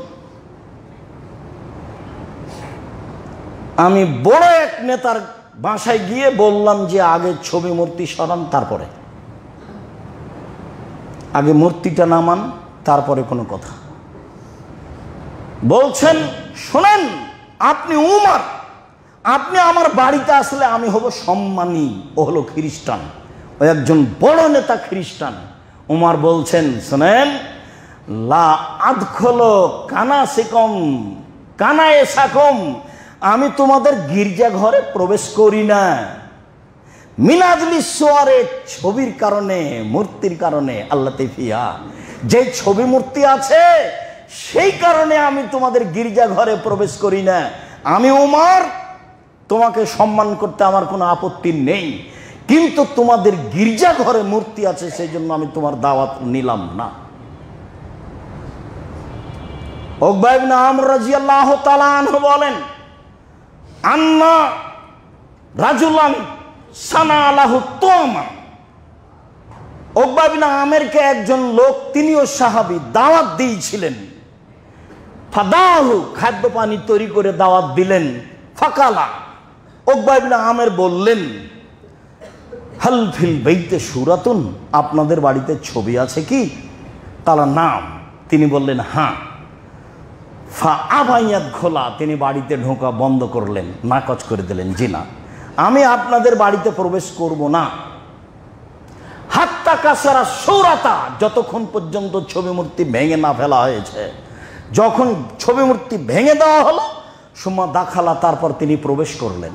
আমি বড় এক নেতার বাসায় গিয়ে বললাম যে আগে ছবি মূর্তি সরান, তারপরে আগে মূর্তিটা নামান, তারপরে কোনো কথা। বলছেন, শোনেন, আপনি উমর, আপনি আমার বাড়িতে আসলে আমি হব সম্মানী। ও হলো খ্রিস্টান, ও একজন বড় নেতা খ্রিস্টান। উমর বলছেন, শোনেন, লা আদখুলু কানায়েসাকুম, আমি তোমাদের গির্জা ঘরে প্রবেশ করি না। মিনাজলি সোয়ারে, ছবির কারণে, মূর্তির কারণে, আল্লাহ তেফিয়া, যে ছবি মূর্তি আছে সেই কারণে আমি তোমাদের গির্জা ঘরে প্রবেশ করি না। আমি উমর, তোমাকে সম্মান করতে আমার কোনো আপত্তি নেই, কিন্তু তোমাদের গির্জা ঘরে মূর্তি আছে, সেই জন্য আমি তোমার দাওয়াত নিলাম না। উকবা ইবনে আমর রাদিয়াল্লাহু তাআলা আনহু বলেন, আন্না রাজুলান সানা লাহু তামা, উকবা ইবনে আমেরকে একজন লোক, তিনিও সাহাবী, দাওয়াত দিয়েছিলেন। ফাদাহু, খাদ্য পানি তৈরি করে দাওয়াত দিলেন। ফাকালা, উকবা ইবনে আমের বললেন, হাল ফিল বাইতে সূরাতুন, আপনাদের বাড়িতে ছবি আছে কি? কালা নাম, তিনি বললেন হ্যাঁ। ফা আবাইয়াত খোলা, তিনি বাড়িতে ঢোকা বন্ধ করলেন, নাকচ করে দিলেন, জি না, আমি আপনাদের বাড়িতে প্রবেশ করব না। হাত্তা কাসারা সৌরাতা, যতক্ষণ পর্যন্ত ছবি মূর্তি ভেঙে না ফেলা হয়েছে। যখন ছবি মূর্তি ভেঙে দেওয়া হলো, সুম্মা দাখালা, তারপর তিনি প্রবেশ করলেন।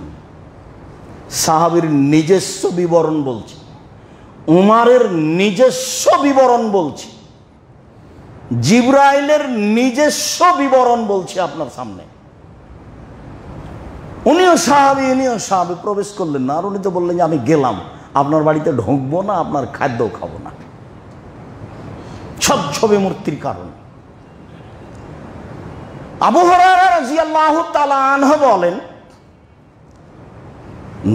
সাহাবীর নিজস্ব বিবরণ বলছি, উমারের নিজস্ব বিবরণ বলছি, জিবরাইলের নিজস্ব বিবরণ বলছি আপনার সামনে। উনিও সাহাবী প্রবেশ করলেন না, আর উনি তো বললেন যে আমি গেলাম, আপনার বাড়িতে ঢুকবো না, আপনার খাদ্যও খাবো না। সব ছবি মূর্তির কারণ। আবু হুরায়রা রাদিয়াল্লাহু তাআলা আনহু বলেন,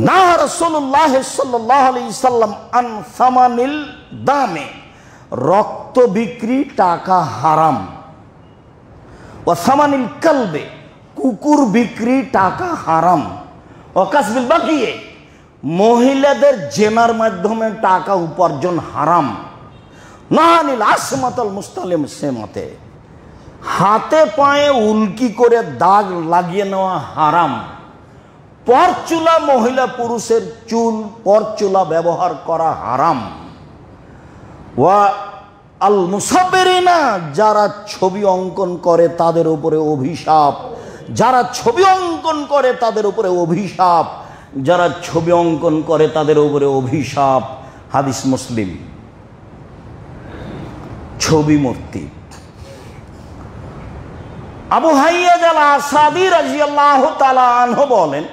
না রাসূলুল্লাহ সাল্লাল্লাহু আলাইহি সাল্লাম আন সামানিল দামে, রক্ত বিক্রি টাকা হারাম, ওয়া সামানিল কালবে, কুকুর বিক্রি টাকা হারাম, ওয়া কাসবিল বাকিয়ে, মহিলাদের জেনার মাধ্যমে টাকা উপার্জন হারাম, নাহানিল আসমাতাল মুস্তালিম সেমাতে, হাতে পায়ে উল্কি করে দাগ লাগিয়ে নেওয়া হারাম, পরচুলা মহিলা পুরুষের চুল পরচুলা ব্যবহার করা হারাম, ওয়া আল মুসাব্বিরিনা, যারা ছবি অঙ্কন করে তাদের উপরে অভিশাপ, যারা ছবি অঙ্কন করে তাদের উপরে অভিশাপ, যারা ছবি অঙ্কন করে তাদের উপরে অভিশাপ। হাদিস মুসলিম। ছবি মূর্তি। আবু হাইয়াজ আল আসাদি রাদিয়াল্লাহু তাআলা আনহু বলেন,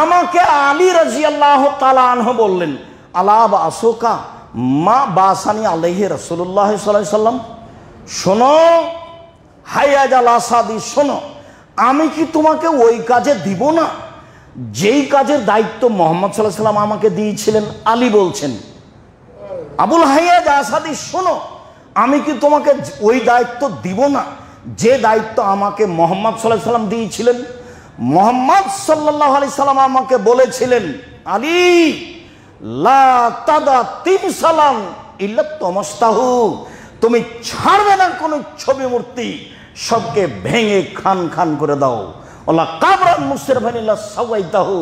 আমাকে আলী রাদিয়াল্লাহু তাআলা আনহু বললেন, আলা বাসুকা মা বাসানি আলাইহি রাসূলুল্লাহ সাল্লাল্লাহু আলাইহি সাল্লাম, শোনো হাইয়াজ আল আসাদি, শোনো, আমি কি তোমাকে ওই কাজে দিব না যেই কাজের দায়িত্ব মুহাম্মদ সাল্লাল্লাহু আলাইহি সাল্লাম আমাকে দিয়েছিলেন? আলী বলছেন, আবুল হাইয়াজ আসাদি, শোনো, আমি কি তোমাকে ওই দায়িত্ব দিব না যে দায়িত্ব আমাকে মুহাম্মদ সাল্লাল্লাহু আলাইহি সাল্লাম দিয়েছিলেন? মুহাম্মদ সাল্লাল্লাহু আলাইহি সাল্লাম আমাকে বলেছিলেন, আলী লা তাদা তিমসালান ইল্লা তামাস্তাহু, তুমি ছাড়বে না কোন ছবি মূর্তি, সবকে ভেঙে খান খান করে দাও। ওলা কাবরান মুসরিফান ইল্লা সাওয়াইতাহু,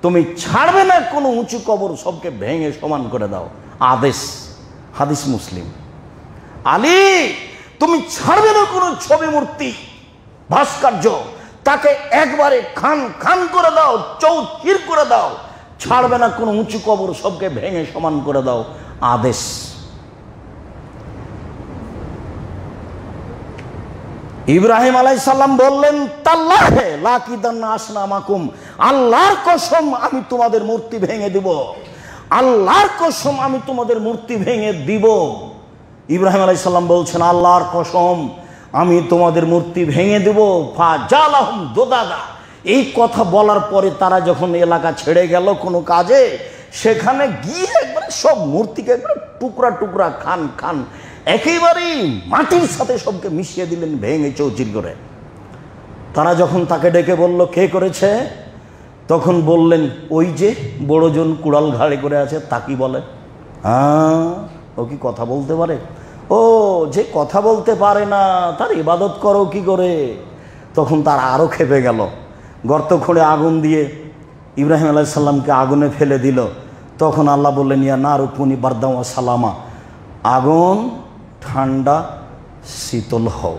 তুমি ছাড়বে না কোনো উঁচু কবর, সবকে ভেঙে সমান করে দাও। আদেশ। হাদিস মুসলিম। আলী, তুমি ছাড়বে না কোনো ছবি মূর্তি ভাস্কর্য, তাকে একবারে খান খান করে দাও, চৌচির করে দাও। ছাড়বে না কোনো উঁচু কবর, সবকে ভেঙে সমান করে দাও। আদেশ। ইব্রাহিম আলাইহিস সালাম বললেন, তাল্লাহে লাকিদান্না আসনামাকুম, আল্লাহর কসম আমি তোমাদের মূর্তি ভেঙে দিব, আল্লাহর কসম আমি তোমাদের মূর্তি ভেঙে দিব। ইব্রাহিম আলাইহিস সালাম বলছেন, আল্লাহর কসম আমি তোমাদের মূর্তি ভেঙে দেব। ফাজালাহুম দুদাদা, এই কথা বলার পরে তারা যখন এলাকা ছেড়ে গেল কোনো কাজে, সেখানে গিয়ে একবারে সব মূর্তিকে একবারে টুকরা টুকরা খান খান একেবারেই মাটির সাথে সবকে মিশিয়ে দিলেন ভেঙে চৌচির করে। তারা যখন তাকে ডেকে বলল কে করেছে, তখন বললেন, ওই যে বড়জন কুড়াল ঘাড়ে করে আছে, তা কি বলে? হ্যাঁ, ও কি কথা বলতে পারে? ও যে কথা বলতে পারে না, তার ইবাদত করো কি করে? তখন তার আরও খেপে গেল, গর্ত খুঁড়ে আগুন দিয়ে ইব্রাহিম আলাইহিস সালামকে আগুনে ফেলে দিল। তখন আল্লাহ বললেন, ইয়া নারু কুনি বারদাম ওয়া সালামা, আগুন ঠান্ডা শীতল হও,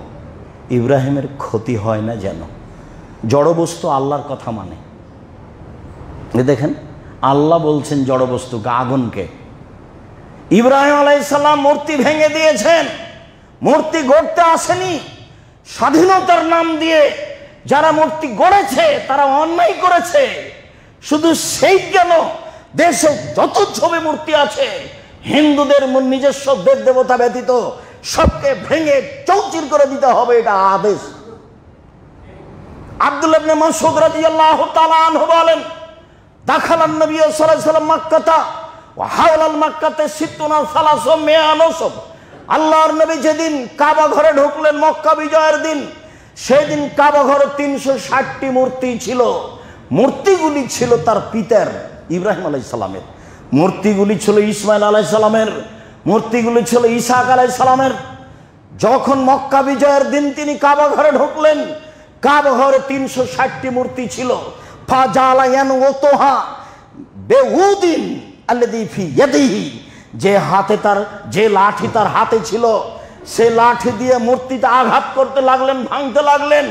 ইব্রাহিমের ক্ষতি হয় না যেন। জড়বস্তু আল্লাহর কথা মানে। দেখেন, আল্লাহ বলছেন জড়বস্তুকে, আগুনকে। ইব্রাহিম আলাইহিস সালাম মূর্তি ভেঙে দিয়েছেন, মূর্তি গড়তে আসেনি। স্বাধীনতার নাম দিয়ে যারা মূর্তি গড়েছে তারা অন্যায় করেছে। শুধু সেই কেন, দেশে যত ছবি মূর্তি আছে হিন্দুদের নিজস্ব দেব দেবতা ব্যতীত সবকে ভেঙে চৌচির করে দিতে হবে, এটা আদেশ। আব্দুল্লাহ ইবনে মাসউদ রাদিয়াল্লাহু তাআলা আনহু বলেন, দাখালান নবী সাল্লাল্লাহু আলাইহি ওয়াসাল্লাম মক্কাতা ওয়া হাওলাল মাক্কাতে সিত্তুনা সালাসু মিয়া নসব। আল্লাহর নবী যেদিন কাবা ঘরে ঢুকলেন মক্কা বিজয়ের দিন, সেদিন কাবা ঘরে 360টি মূর্তি ছিল। মূর্তিগুলি ছিল তার পিতার ইব্রাহিম আলাইহিস সালামের, মূর্তিগুলি ছিল ইসমাইল আলাইহিস সালামের, মূর্তিগুলি ছিল ইসহাক আলাইহিস সালামের। যখন মক্কা বিজয়ের দিন তিনি কাবা ঘরে ঢুকলেন, কাবা ঘরে 360টি মূর্তি ছিল। ফাজালা ইয়ানওতুহা বিউদিন আল্লাযী ফি ইয়াদিহি, যে হাতে তার, যে লাঠি তার হাতে ছিল, সে লাঠি দিয়ে মূর্তিতে আঘাত করতে লাগলেন, ভাঙতে লাগলেন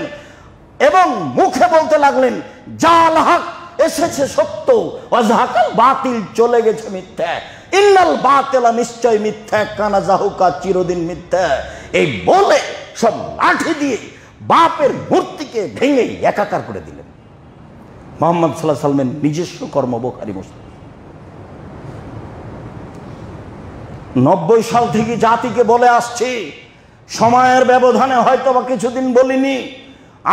এবং মুখে বলতে লাগলেন, জাল হক, এসেছে সত্য, ওয়াজহাকাল বাতিল, চলে গেছে মিথ্যা, ইন্নাল বাতিলা, নিশ্চয় মিথ্যা, কানা জাহুকা, চিরদিন মিথ্যা। এই বলে সব লাঠি দিয়ে বাপের মূর্তিকে ভেঙে একাকার করে দিলেন। মুহাম্মদ সাল্লাল্লাহু আলাইহি ওয়াসাল্লামের নিজস্ব কর্ম, বুখারী মুসলিম। 90 সাল থেকে জাতিকে বলে আসছি, সময়ের ব্যবধানে হয়তো বা কিছুদিন বলিনি,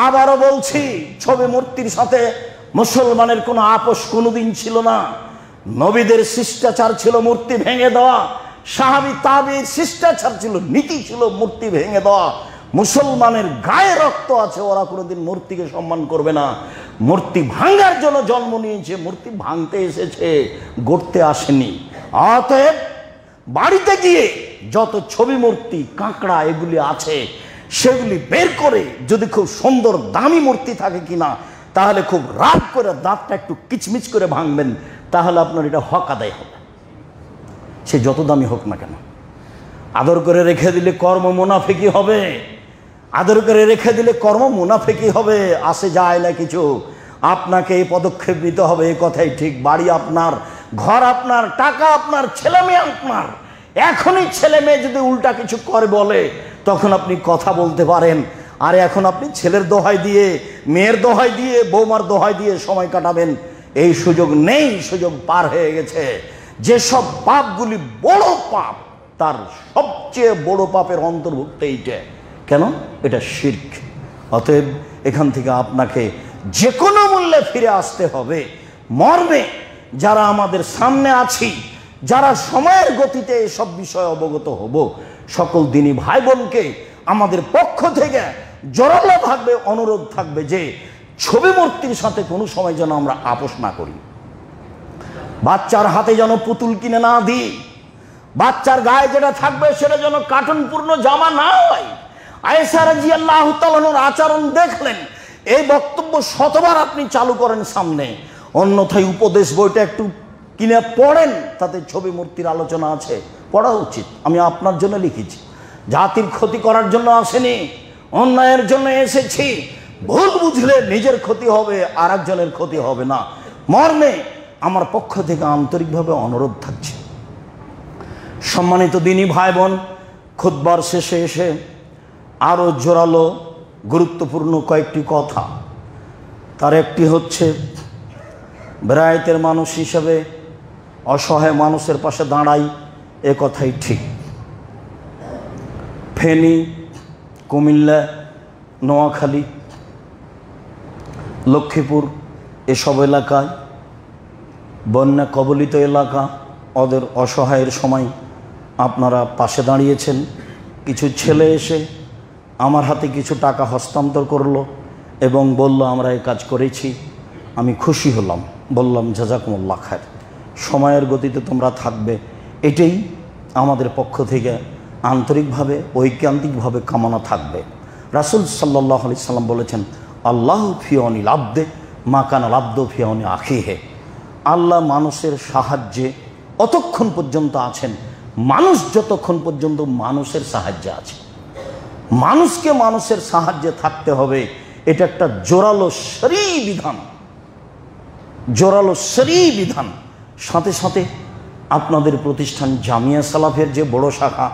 আবারও বলছি, ছবি মূর্তির সাথে মুসলমানের কোনো আপোষ কোনোদিন ছিল না। নবীদের শিষ্টাচার ছিল মূর্তি ভেঙে দেওয়া, সাহাবী তাবেঈর শিষ্টাচার ছিল, নীতি ছিল মূর্তি ভেঙে দেওয়া। মুসলমানের গায়ে রক্ত আছে, ওরা কোনোদিন মূর্তিকে সম্মান করবে না। মূর্তি ভাঙার জন্য জন্ম নিয়েছে, মূর্তি ভাঙতে এসেছে, গড়তে আসেনি। অতএব বাড়িতে গিয়ে যত ছবি মূর্তি কাঁকড়া এগুলি আছে সেগুলি বের করে, যদি খুব সুন্দর দামি মূর্তি থাকে কিনা, তাহলে খুব রাগ করে দাঁতটা একটু কিচমিচ করে ভাঙবেন, তাহলে আপনার এটা হক আদায় হবে, সে যত দামি হোক না কেন। আদর করে রেখে দিলে কর্ম মুনাফিকি হবে, আদর করে রেখে দিলে কর্ম মুনাফিকি হবে, আসে যায় না কিছু। আপনাকে এই পদক্ষেপ নিতে হবে, এই কথাই ঠিক। বাড়ি আপনার, ঘর আপনার, টাকা আপনার, ছেলে মেয়ে আপনার। এখনই ছেলে মেয়ে যদি উল্টা কিছু করে বলে, তখন আপনি কথা বলতে পারেন। আর এখন আপনি ছেলের দোহাই দিয়ে, মেয়ের দোহাই দিয়ে, বৌমার দোহাই দিয়ে সময় কাটাবেন, এই সুযোগ নেই, সুযোগ পার হয়ে গেছে। যেসব পাপগুলি বড় পাপ, তার সবচেয়ে বড় পাপের অন্তর্ভুক্ত এইটা। কেন? এটা শিরক। অতএব এখান থেকে আপনাকে যে কোনো মূল্যে ফিরে আসতে হবে। মর্মে যারা আমাদের সামনে আছি, যারা সময়ের গতিতে এসব বিষয়ে অবগত হব, সকল দিনী ভাই বোনকে আমাদের পক্ষ থেকে জোরালো থাকবে, অনুরোধ থাকবে যে ছবি মূর্তির সাথে কোনো সময় যেন আমরা আপোষ না করি। বাচ্চার হাতে যেন পুতুল কিনে না দিই, বাচ্চার গায়ে যেটা থাকবে সেটা যেন কার্টুনপূর্ণ জামা না হয়। আয়েশা রাদিয়াল্লাহু তাআলার আচরণ দেখলেন, এই বক্তব্য শতবার আপনি চালু করেন সামনে, অন্যথায় উপদেশ বইটা একটু কিনে পড়েন, তাতে ছবি মূর্তির আলোচনা আছে, পড়া উচিত। আমি আপনার জন্য লিখেছি, জাতির ক্ষতি করার জন্য আসেনি, অন্যায়ের জন্য এসেছি। ভুল বুঝলে নিজের ক্ষতি হবে, আর একজনের ক্ষতি হবে না। মর্মে আমার পক্ষ থেকে আন্তরিকভাবে অনুরোধ থাকছে। সম্মানিত দিনী ভাই বোন, খুতবার শেষে এসে আরও জোরালো গুরুত্বপূর্ণ কয়েকটি কথা। তার একটি হচ্ছে, বেরায়েতের মানুষ হিসেবে অসহায় মানুষের পাশে দাঁড়াই, এ কথাই ঠিক। ফেনী, কুমিল্লা, নোয়াখালী, লক্ষ্মীপুর এসব এলাকায়, বন্যা কবলিত এলাকা, ওদের অসহায়ের সময় আপনারা পাশে দাঁড়িয়েছেন। কিছু ছেলে এসে আমার হাতে কিছু টাকা হস্তান্তর করলো এবং বলল আমরা এই কাজ করেছি। আমি খুশি হলাম, বললাম জাযাকুমুল্লাহ খায়র, সময়ের গতিতে তোমরা থাকবে, এটাই আমাদের পক্ষ থেকে আন্তরিকভাবে ঐকান্তিকভাবে কামনা থাকবে। রাসূল সাল্লাল্লাহু আলাইহি সাল্লাম বলেছেন, আল্লাহু ফি আউনিল আবদে মা কানাল আবদু ফি আউনি আখিহি। আল্লাহ মানুষের সাহায্যে অতক্ষণ পর্যন্ত আছেন, মানুষ যতক্ষণ পর্যন্ত মানুষের সাহায্যে আছে। মানুষকে মানুষের সাহায্যে থাকতে হবে, এটা একটা জোরালো শরঈ বিধান, জোরালো শরঈ বিধান। সাথে সাথে আপনাদের প্রতিষ্ঠান জামিয়া সালাফের যে বড় শাখা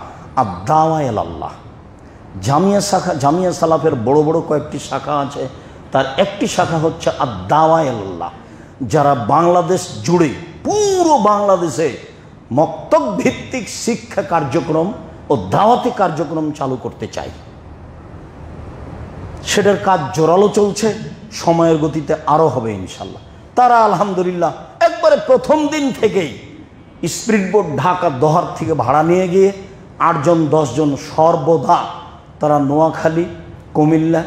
আদ-দাওয়া ইলাল্লাহ, জামিয়া সালাফের বড় বড় কয়েকটি শাখা আছে, তার একটি শাখা হচ্ছে আদ-দাওয়া ইলাল্লাহ, যারা বাংলাদেশ জুড়ে, পুরো বাংলাদেশে মক্তব ভিত্তিক শিক্ষা কার্যক্রম ও দাওয়াতি কার্যক্রম চালু করতে চাই। সেটার কাজ জোরালো চলছে, সময়ের গতিতে আরও হবে ইনশাল্লাহ। তারা আলহামদুলিল্লাহ একবারে প্রথম দিন থেকেই স্পিরিট বোট ঢাকা দোহার থেকে ভাড়া নিয়ে গিয়ে 8 জন 10 জন সর্বদা তারা নোয়াখালী, কুমিল্লা,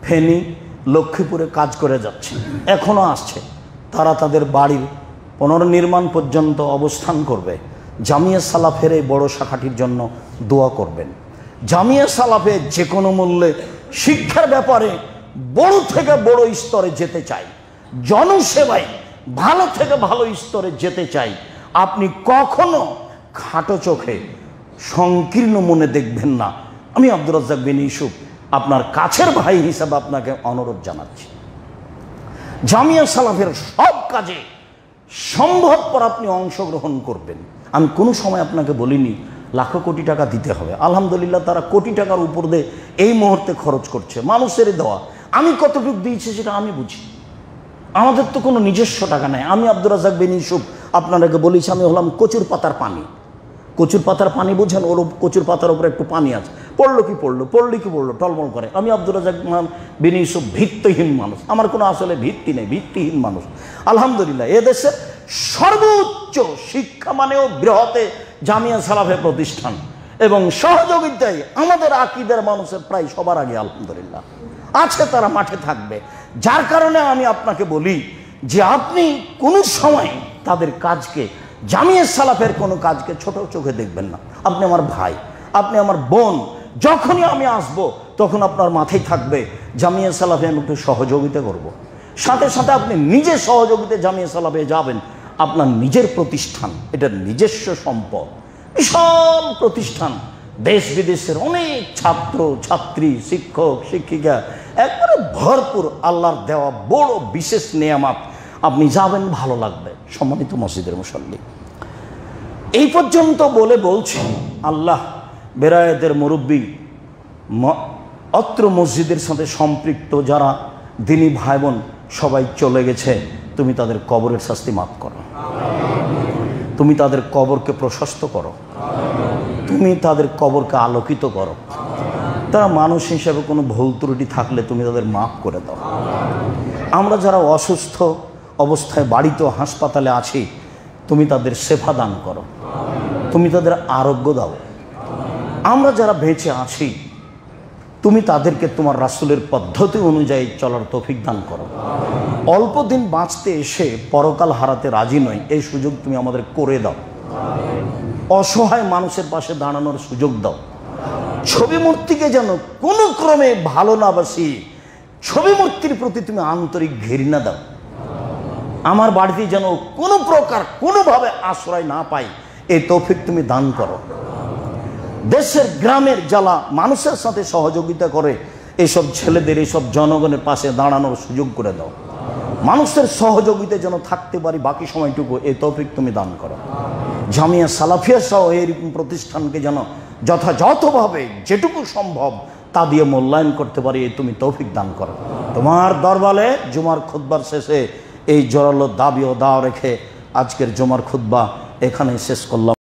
ফেনী, লক্ষ্মীপুরে কাজ করে যাচ্ছে, এখনও আসছে। তারা তাদের বাড়ির পুনর্নির্মাণ পর্যন্ত অবস্থান করবে। জামিয়া সালাফের এই বড় শাখাটির জন্য দোয়া করবেন। জামিয়া সালাফে যে কোনো মূল্যে শিক্ষার ব্যাপারে বড় থেকে বড় স্তরে যেতে চাই, জনসেবায় ভালো থেকে ভালো স্তরে যেতে চাই। আপনি কখনো খাটো চোখে সংকীর্ণ মনে দেখবেন না। আমি আব্দুর রাজ্জাক বিন ইউসুফ আপনার কাছের ভাই হিসাবে আপনাকে অনুরোধ জানাচ্ছি, জামিয়া সালাফের সব কাজে সম্ভবপর আপনি অংশগ্রহণ করবেন। আমি কোনো সময় আপনাকে বলিনি লাখো কোটি টাকা দিতে হবে। আলহামদুলিল্লাহ তারা কোটি টাকার উপর দিয়ে এই মুহূর্তে খরচ করছে, মানুষের দেওয়া। আমি কতটুকু দিয়েছি সেটা আমি বুঝি, আমাদের তো কোনো নিজস্ব টাকা নেই। আমি আব্দুর রাজ্জাক বিন ইউসুফ আপনাদেরকে বলেছি, আমি হলাম কচুর পাতার পানি। কচুর পাতার পানি বোঝেন? ওর কচুর পাতার উপরে একটু পানি আছে, পড়লো কি পড়লো টলমল করে। আমি আব্দুর রাজ্জাক বিন ইউসুফ ভিত্তিহীন মানুষ, আমার কোনো আসলে ভিত্তি নেই, ভিত্তিহীন মানুষ। আলহামদুলিল্লাহ এদেশের সর্বোচ্চ শিক্ষা মানেও বৃহতে জামিয়া সালাফে প্রতিষ্ঠান এবং সহযোগিতায় আমাদের আকীদার মানুষের প্রায় সবার আগে আলহামদুলিল্লাহ আছে, তারা মাঠে থাকবে। যার কারণে আমি আপনাকে বলি যে আপনি কোনো সময় তাদের কাজকে, জামিয়া সালাফের কোনো কাজকে ছোট চোখে দেখবেন না। আপনি আমার ভাই, আপনি আমার বোন, যখনই আমি আসব তখন আপনার মাথায় থাকবে জামিয়া সালাফে আমি একটু সহযোগিতা করব। সাথে সাথে আপনি নিজে সহযোগিতা জামিয়া সালাফে যাবেন, আপনার নিজের প্রতিষ্ঠান, এটা নিজস্ব সম্পদ, বিশাল প্রতিষ্ঠান, দেশ বিদেশের অনেক ছাত্র ছাত্রী, শিক্ষক শিক্ষিকা, একবারে ভরপুর আল্লাহর দেওয়া বড় বিশেষ নেয়ামত। আপনি যাবেন, ভালো লাগবে। সম্মানিত মসজিদের মুসল্লি, এই পর্যন্ত বলে বলছি, আল্লাহ বেরায়েতের মুরব্বী, অত্র মসজিদের সাথে সম্পৃক্ত যারা দিনী ভাই বোন সবাই চলে গেছে, তুমি তাদের কবরের শাস্তি মাফ করো, তুমি তাদের কবরকে প্রশস্ত করো, তুমি তাদের কবরকে আলোকিত করো। তারা মানুষ হিসেবে কোনো ভুল ত্রুটি থাকলে তুমি তাদের মাফ করে দাও। আমরা যারা অসুস্থ অবস্থায় বাড়িতে হাসপাতালে আছি, তুমি তাদের সেবা দান করো, তুমি তাদের আরোগ্য দাও। আমরা যারা বেঁচে আছি, তুমি তাদেরকে তোমার রাসূলের পদ্ধতি অনুযায়ী চলার তৌফিক দান করো। অল্প দিন বাঁচতে এসে পরকাল হারাতে রাজি নই, এই সুযোগ তুমি আমাদের করে দাও। অসহায় মানুষের পাশে দাঁড়ানোর সুযোগ দাও। ছবি মূর্তিকে যেন কোনো ক্রমে ভালো না বাসি, ছবি মূর্তির প্রতি তুমি আন্তরিক ঘৃণা দাও। আমার বাড়িতে যেন কোনো প্রকার কোনোভাবে আশ্রয় না পাই, এই তৌফিক তুমি দান করো। দেশের গ্রামের যারা মানুষের সাথে সহযোগিতা করে, এইসব ছেলেদের, এইসব জনগণের পাশে দাঁড়ানোর সুযোগ করে দাও। মানুষের সহযোগিতা যেন থাকতে পারি বাকি সময়টুকু, এই তৌফিক তুমি দান করো। জামিয়া সালাফিয়া সহ এইরকম প্রতিষ্ঠানকে যেন যথাযথভাবে যেটুকু সম্ভব তা দিয়ে মূল্যায়ন করতে পারি, এই তুমি তৌফিক দান করো। তোমার দরবারে জুমার খুতবার শেষে এই জোরালো দাবি ও দাও রেখে আজকের জুমার খুতবা এখানেই শেষ করলাম।